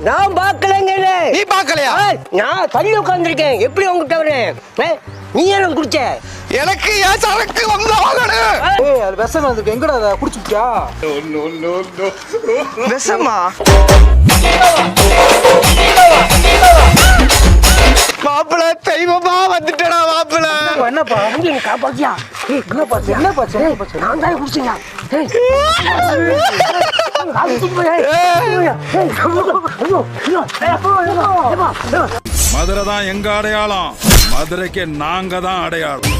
நான் பாக்கலங்க. நீ பாக்கலையா? நான் தள்ளி உட்கார்ந்துருக்கேன். எப்படி உங்ககிட்ட வரேன்? நீ என்ன குடிச்ச? எனக்கு ஏன் சரக்கு வந்து வாங்கணும்? அது விஷம் வந்துருக்கு. எங்கடா அதை குடிச்சுட்டியா? விஷமா? மாப்பிள தெய்வமா வந்துட்டடா மாப்பிள. என்னப்பா நீ காப்பாத்தியா? என்னப்பா நான் தான் குடிச்சீங்க. மதுரை தான் எங்க அடையாளம். மதுரைக்கு நாங்க தான் அடையாளம்.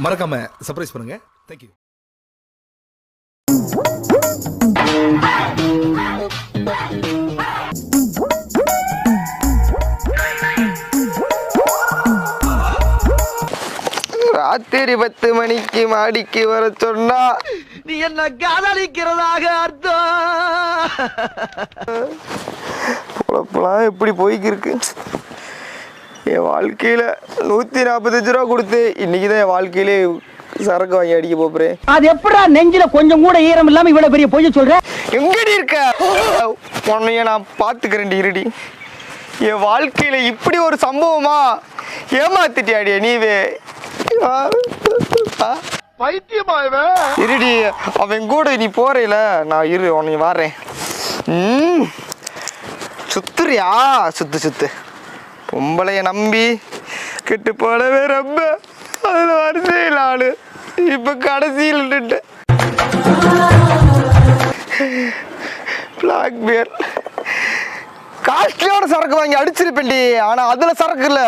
மறக்காம சர்ப்ரைஸ் பண்ணுங்க. தேங்க்யூ. ராத்திரி 10 மணிக்கு மாடிக்கு வர சொன்னா நீ என்ன காதலிக்கிறதாக அர்த்தம். பொழப்பெல்லாம் எப்படி போய்க்கிருக்கு. என் வாழ்க்கையில 145 ரூபா கொடுத்து இன்னைக்குதான் என் வாழ்க்கையிலே சரக்கு வாங்கி அடிக்க போறேன். அது எப்படா நெஞ்சில கொஞ்சம் கூட ஈரம் இல்லாம இவ்வளவு பெரிய பொய்ய சொல்ற? எங்கடி இருக்க? உன்னைய நான் பாத்துக்கிறேன். இருடி, என் வாழ்க்கையில இப்படி ஒரு சம்பவமா? ஏமாத்திட்டியாடிய நீவே. இருடி, அவன் கூட நீ போறேல, நான் இரு உன்னை வாரேன். சுத்துறியா? சுத்து. பொம்பளைய நம்பி கெட்டு போனவே ரொம்ப. அதுல வரிசையில் ஆளு இப்ப கடைசியில் பிளாக் பியர் காஸ்ட்லியோட சரக்கு வாங்கி அடிச்சிருப்பேன்டி. ஆனா அதுல சரக்கு இல்ல,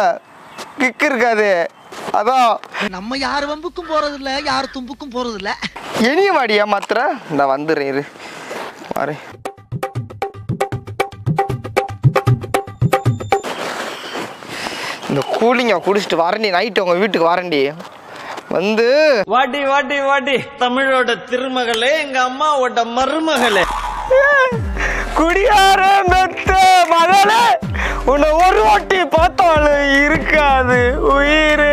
கிக் இருக்காது. அதான் நம்ம யார் வம்புக்கும் போறது இல்ல, யார் தும்புக்கும் போறது இல்ல. இனிய வாடியா மாத்திர நான் வந்துடுறேன். இரு வரேன். இந்த கூலிங்க குடிச்சிட்டு வரண்டி. நைட்டு உங்க வீட்டுக்கு வரண்டி. வந்து வாடி வாடி வாடி தமிழோட திருமகளே, எங்க அம்மாவோட மருமகளே, குடியார மெத்த மகளே, உன்னை ஒரு வாட்டி பார்த்தாலும் இருக்காது உயிர்.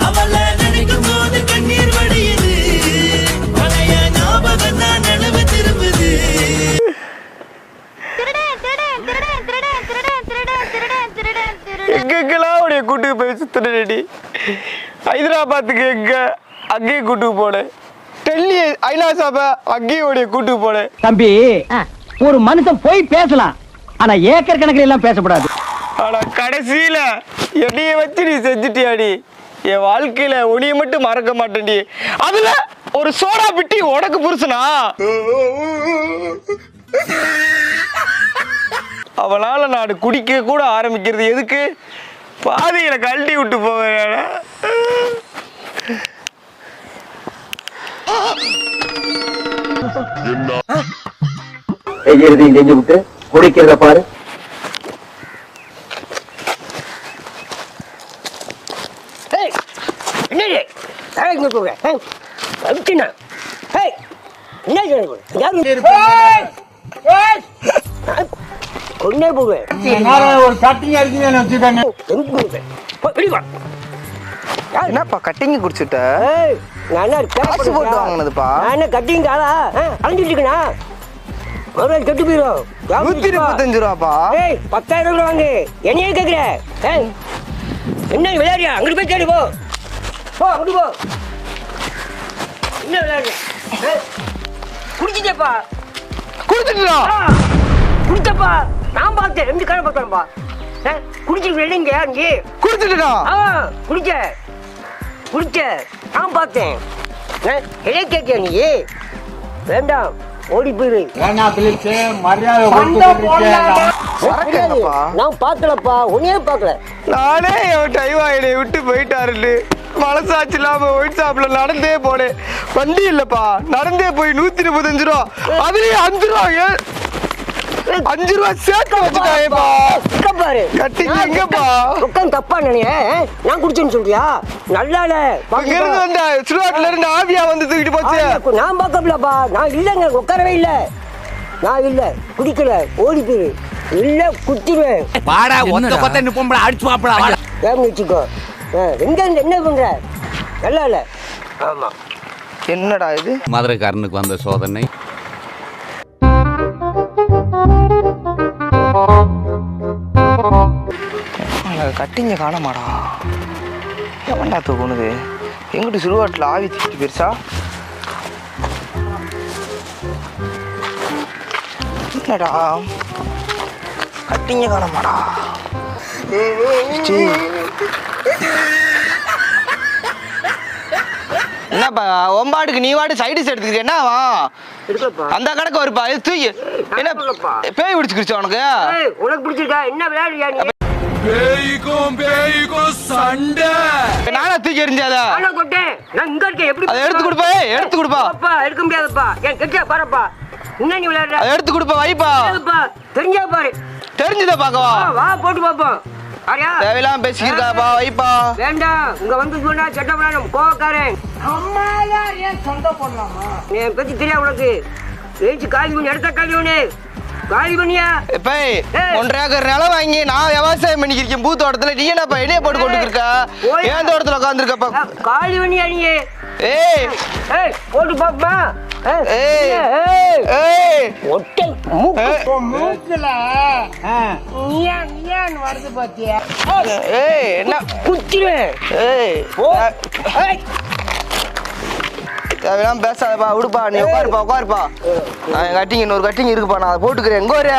அவளை நினைக்கும் போது கண்ணீர் வடியுது, பழைய ஞாபகம் தான் நினைவு திரும்புது. எங்கெங்கெல்லாம் உடைய கூட்டுக்கு போய் சுத்தினடி. ஹைதராபாத்துக்கு எங்க அங்கேயும் கூட்டுக்கு போனேன். டெல்லி ஐலாசாப அங்கேயும் உடைய கூட்டுக்கு போனேன். தம்பி, ஒரு மனுஷன் போய் பேசலாம், ஆனா ஏக்கர் கணக்கில் எல்லாம் பேசக்கூடாது. ஆனா கடைசியில என்னைய வச்சு நீ செஞ்சுட்டியாடி. என் வாழ்க்கையில உனிய மட்டும் மறக்க மாட்டேன்டி. அதுல ஒரு சோடா பிட்டி உனக்கு புருஷனா? அவனால நான் குடிக்க கூட ஆரம்பிக்கிறது எதுக்கு? பாதியில கழட்டி விட்டு போவேன். செய்யறதையும் செஞ்சு விட்டு குடிக்கிறத பாரு. என்னப்பா கட்டிங்க குடிச்சுட்ட? காசு போட்டு வாங்கினதுப்பா. கட்டிங் காலா அலைஞ்சிட்டு இருக்கா? கெட்டு போயிடும். 125 ரூபாப்பா. 10,000 ரூபா வாங்கு. என்னையே கேக்குற? என்ன விளையாடியா? அங்கிட்டு போய் தேடி போ. அப்படி போ. என்ன விளையாடு? குடிச்சிட்டப்பா. குடிச்சிட்டா? குடிச்சப்பா. நான் பார்த்தேன். 2 காலம் பார்த்தேன்ப்பா. குடிச்சிட்டு இல்லைங்க அங்கே. குடிச்சிட்டா? குடிச்ச நான் பார்த்தேன். எதை கேட்க நீ? வேண்டாம், ஓடி போயிரு. நான் பாக்கலப்பா, உன்னையே பாக்கல. நானே என் டைவாயினை விட்டு போயிட்டாருன்னு மனசாட்சி இல்லாம ஒயிட் ஷாப்ல நடந்தே போனேன். வண்டி இல்லப்பா, நடந்தே போய் 135 ரூபா. அதுலயே 5 ரூபா 5 ரூபா சேர்த்து வச்சுட்டாயேப்பா. பாரு கட்டிங்க எங்கப்பா? உட்காந்து தப்பா நினைய. நான் குடிச்சேன்னு சொல்றியா? நல்லா இல்ல. இருந்து வந்த சுடுகாட்டுல இருந்து ஆவியா வந்து தூக்கிட்டு போச்சு. நான் பாக்கலப்பா. நான் இல்லங்க, உட்காரவே இல்ல. நான் இல்ல, குடிக்கல, ஓடி போயிரு. இல்ல குத்திடுவேன். பாடா ஒத்த கொத்த நிப்போம்டா, அடிச்சு பாப்படா. ஏன் வச்சுக்கோ. எங்க என்ன பண்ற? நல்லா இல்ல. ஆமா என்னடா இது? மதுரைக்காரனுக்கு வந்த சோதனை. கட்டிங்க காணமாடா. எவன்டா தூக்குனுது? எங்கிட்ட சுடுவாட்டில் ஆவி தூக்கிட்டு பெருசா? என்னடா கட்டிங்க காணமாடா. என்னப்பா ஒம்பாட்டுக்கு நீ வாட்டு சைடிஸ் எடுத்துக்கிட்டு என்னவா அந்த கணக்கு வருப்பா. இது தூக்கி என்ன பேய் பிடிச்சிக்கிச்சு உனக்கு? உனக்கு பிடிச்சிருக்கா? என்ன விளையாடுறியா நீ? பேய்க்கும் சண்டை. நானா தூக்கி எறிஞ்சாதா? நானா கொட்டேன். நான் இங்க இருக்கேன். எப்படி அதை எடுத்து கொடுப்பா. எடுத்து கொடுப்பா. அப்பா எடுக்க முடியாதுப்பா. என் கெட்டியா பாருப்பா. என்ன நீ விளையாடுற? அதை எடுத்து கொடுப்பா. வைப்பா. தெரிஞ்சா பாரு. தெரிஞ்சத பாக்கவா? வா போட்டு பாப்போம். ஆரியா தேவையில்லாம பேசிக்கிருக்காப்பா. வைப்பா. வேண்டாம். உங்க வந்து சொன்னா சட்டை பண்ணணும். கோவக்காரன். அம்மாயா ஏன் சண்டை போடலாமா? என் பத்தி தெரியா உனக்கு? ஏஞ்சி காலி பண்ணி எடுத்த காலி பண்ணு. காலி பண்ணியா? எப்ப 1.5 ஏக்கர் நிலம் வாங்கி நான் விவசாயம் பண்ணிக்கிறேன் பூ தோட்டத்துல. நீ என்னப்பா என்னைய போட்டு கொண்டு இருக்க? ஏன் தோட்டத்துல உட்காந்துருக்கப்பா? காலி பண்ணியா நீ? ஏய் ஏய் போட்டு பாப்பா. ஏய் ஏய் ஒட்டை மூக்கு மூக்குல நீயா நீயான்னு வருது பாத்தியா? ஏய் என்ன குத்திடுவேன். ஏய் தேவையெல்லாம் பேசாதப்பா. விடுப்பா. நீ உட்காருப்பா உட்காருப்பா. நான் கட்டிங் இன்னொரு கட்டிங் இருக்குப்பா. நான் அதை போட்டுக்கிறேன். எங்க வர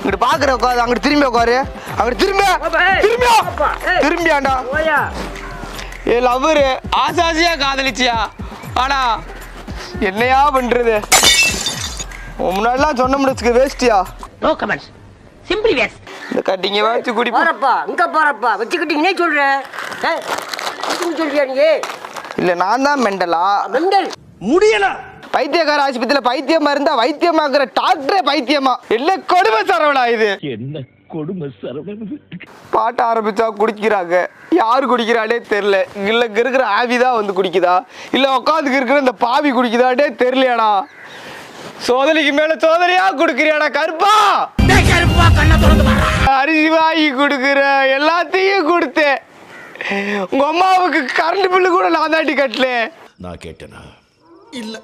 இங்கிட்டு பாக்குற உட்காரு. அங்கிட்டு திரும்பி உட்காரு. அங்கிட்டு திரும்பியாண்டா. ஏ லவ்வரு ஆசாசியா காதலிச்சியா? ஆனா என்னையா பண்றது? முன்னாடிலாம் சொன்ன முடிச்சுக்க வேஸ்டியா? No comments. Simply waste. இந்த கட்டிங்க வச்சு குடி போறப்பா. இங்க போறப்பா. வச்சுக்கிட்டீங்கன்னே சொல்றேன். சொல்றியா நீ? இல்ல நான் தான் மெண்டலா? மெண்டல் முடியல. பைத்தியக்கார ஆஸ்பத்திரியில பைத்தியமா இருந்தா வைத்தியமாக்குற டாக்டரே பைத்தியமா? இல்ல கொடுமை சரவணா இது. என்ன கொடுமை சரவணன். பாட்ட ஆரம்பிச்சா குடிக்கிறாங்க. யாரு குடிக்கிறானே தெரியல. இல்ல இருக்கிற ஆவிதான் வந்து குடிக்குதா இல்ல உட்காந்துக்கு இருக்கிற இந்த பாவி குடிக்குதானே தெரியலையாடா. சோதனைக்கு மேல சோதனையா குடுக்கிறியாடா கருப்பா? அரிசி வாங்கி குடுக்குற எல்லாத்தையும் கொடுத்தேன். உங்க அம்மாவுக்கு கரண்ட் பில்லு கூட நான் தாண்டி கட்டல. நான் கேட்டேனா? இல்ல.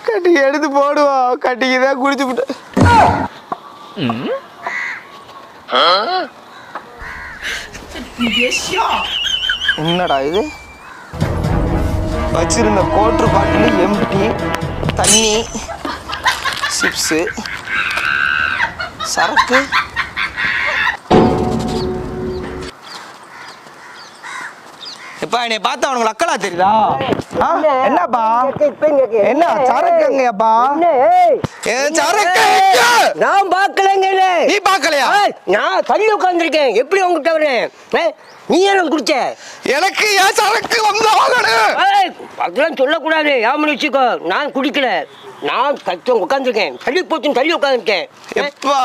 கட்டிக்கு எடுத்து போடுவா. கட்டிக்கு தான் குடிச்சு விட்டு. என்னடா இது? வச்சிருந்த கோட்ரு பாட்டில் எம்டி தண்ணி சிப்ஸு சரக்கு. எப்பா என்னை பார்த்தா அவனுக்கு அக்கலா தெரியுதா? என்னப்பா என்ன சரக்குங்கப்பா? சரக்கு நான் பாக்கலங்க. நீ பாக்கலையா? நான் தள்ளி உட்காந்துருக்கேன். எப்படி உங்ககிட்ட வரேன்? நீ என்ன குடிச்ச? எனக்கு ஏன் சரக்கு வந்து அதெல்லாம் சொல்லக்கூடாது. யாமனு வச்சுக்கோ. நான் குடிக்கல. நான் உட்காந்துருக்கேன். தள்ளி போச்சு. தள்ளி உட்காந்துருக்கேன். எப்பா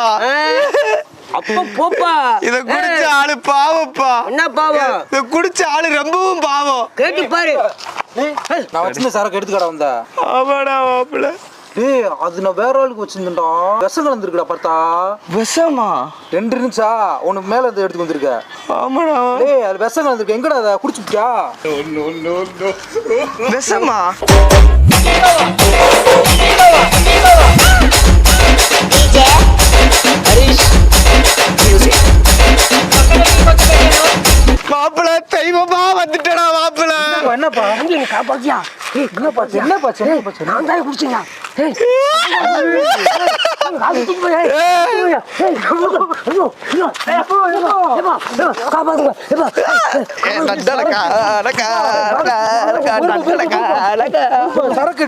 அப்ப போப்பா. இத குடிச்ச ஆளு பாவப்பா. என்ன பாவம்? இத குடிச்ச ஆளு ரொம்பவும் பாவம். கேட்டு பாரு. நான் வச்சிருந்த சரக்கு எடுத்துக்கடா வந்த. ஆமாடா மாப்பிள்ள. ஏய் அது நான் வேற ஆளுக்கு வச்சிருந்தேன்டா. விஷம் கலந்துருக்குடா பார்த்தா. விஷமா? 2 இருந்துச்சா? உனக்கு மேல இருந்து எடுத்து வந்திருக்க. ஆமாடா. ஏய் அது விஷம் கலந்துருக்கு. எங்கடா அதை குடிச்சுட்டியா? விஷமா? மாப்பிள்ள தெய்வமா வந்துட்டடா மாப்பிள்ள. என்னப்பா காப்பாத்தியா? என்னப்பா நான் தான் குடிச்சீங்க. சரக்கு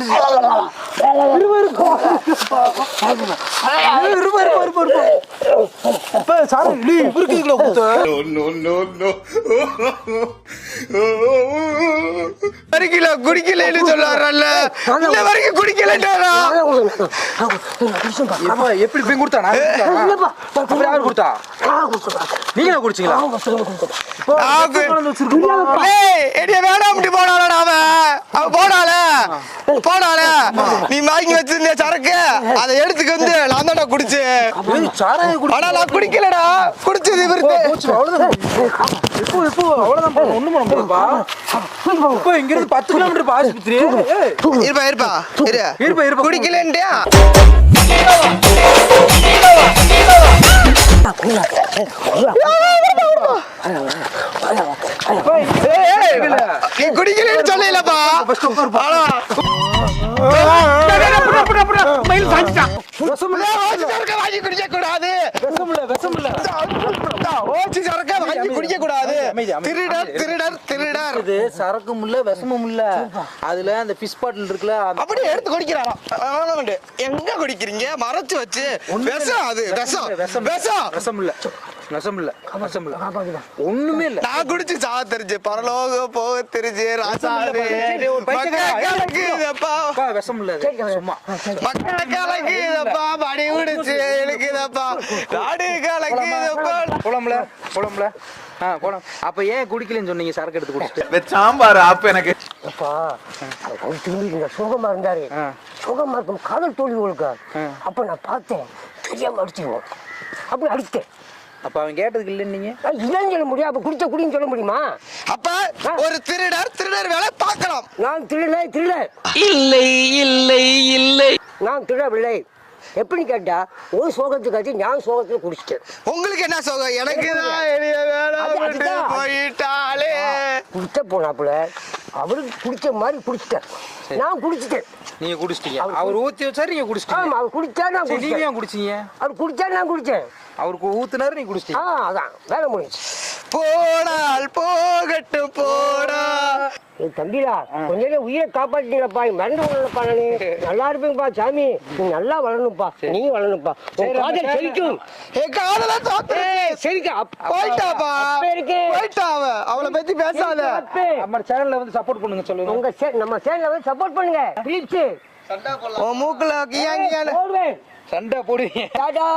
குடிக்கலன்னு சொல்லாரல்ல. இந்த வரைக்கும் குடிக்கலன்றாரா? எப்படி போய் கொடுத்தானா? யாரு கொடுத்தா? நீங்க குடிச்சீங்களா? வேணாம் போனால போனால நீ நீ வாங்கி வச்சிருந்த சரக்கு அதை எடுத்துக்கு வந்து நான் தான்டா குடிச்சேன். சாராயம் குடி. ஆனா நான் குடிக்கலடா, குடிச்சது இவருக்கு. அவ்வளவுதான். இப்போ அவ்வளவுதான். ஒண்ணும் பண்ண முடியாதுப்பா. இப்போ இங்க இருந்து 10 கிலோமீட்டர் ஆஸ்பத்திரி. இருப்பா குடிக்கலன்றியா? குடிக்கலன்னு சொல்லலப்பா. வாங்கி குடிக்க கூடாது. குடிக்க கூடாது. திருடர் திருடர் திருடர். இது சரக்கும் இல்ல விஷமும் இல்ல. அதுல அந்த ஃபிஷ் பாட்டில் இருக்குல்ல, அப்படியே எடுத்து குடிக்கிறாராம். எங்க குடிக்கிறீங்க? மறைச்சு வச்சு. விஷம் அது, விஷம் விஷம் விஷம் விஷம் இல்ல. விஷம் இல்ல. விஷம் இல்ல. ஒண்ணுமே இல்ல. நான் குடிச்சு சாவ தெரிஞ்சு பரலோக போக தெரிஞ்சு ராசாவே கலக்குதப்பா. விஷம் இல்ல. சும்மா மக்கள் கலக்குதப்பா, படி குடிச்சு இழுக்குதப்பா, நாடு கலக்குதப்பா. போலாம்ல போலாம்ல. போலாம். அப்ப ஏன் குடிக்கலன்னு சொன்னீங்க? சரக்கு எடுத்து குடிச்சிட்டு சாம்பார் அப்ப எனக்கு அப்பா திரும்பி சோகமா இருந்தாரு. சோகமா இருக்கும் காதல் தோல்வி கொடுக்க. அப்ப நான் பார்த்தேன், தெரியாம அடிச்சிருவோம். அப்படி அடித்தேன். அப்ப அவன் கேட்டதுக்கு இல்ல நீங்க இல்லன்னு சொல்ல முடியும். அப்ப குடிச்ச குடின்னு சொல்ல முடியுமா? அப்ப ஒரு திருடர் திருடர் வேலை பார்க்கலாம். நான் திருடலை திருடர் இல்லை இல்லை இல்லை. நான் திருடவில்லை. எப்படி கேட்டா ஒரு சோகத்துக்காட்டி நான் சோகத்துல குடிச்சிட்டேன். உங்களுக்கு என்ன சோகம்? எனக்கு தான் எளிய வேலை விட்டு போயிட்டாலே. குடிச்ச போனாப்புல அவருக்கு குடிச்ச மாதிரி குடிச்சிட்டேன். நான் குடிச்சிட்டேன். நீங்க குடிச்சிட்டீங்க. அவர் ஊத்தி வச்சாரு, நீங்க குடிச்சிட்டீங்க. ஆமா, அவர் குடிச்சா நான் நீங்க குடிச்சேன். ஏன் குடிச்சீங்க? அவர் குடிச்சா நான் குடிச்சேன். அவருக்கு ஊத்துனாரு, நீங்க குடிச்சிட்டீங்க. அதான் வேலை முடிஞ்சு. போனால் போகட்டும் போடா. தம்பிடா கொஞ்ச நேரம் உயிரை காப்பாற்றினப்பா. மறந்து விடலப்பா. நானு நல்லா இருப்பேங்கப்பா. சாமி நீ நல்லா வளரணும்ப்பா. நீ வளரணும்ப்பா. காதல் செழிக்கும். என் காதல தோத்து போயிட்டாப்பா. போயிட்டா அவளை பத்தி பேசாத. நம்ம சேனல்ல வந்து சப்போர்ட் பண்ணுங்க சொல்லுங்க. உங்க நம்ம சேனலை வந்து சப்போர்ட் பண்ணுங்க ப்ளீஸ். உன் மூக்குல கியாங்கியான போடுவேன். சண்டை போடுவீங்க. டாடா.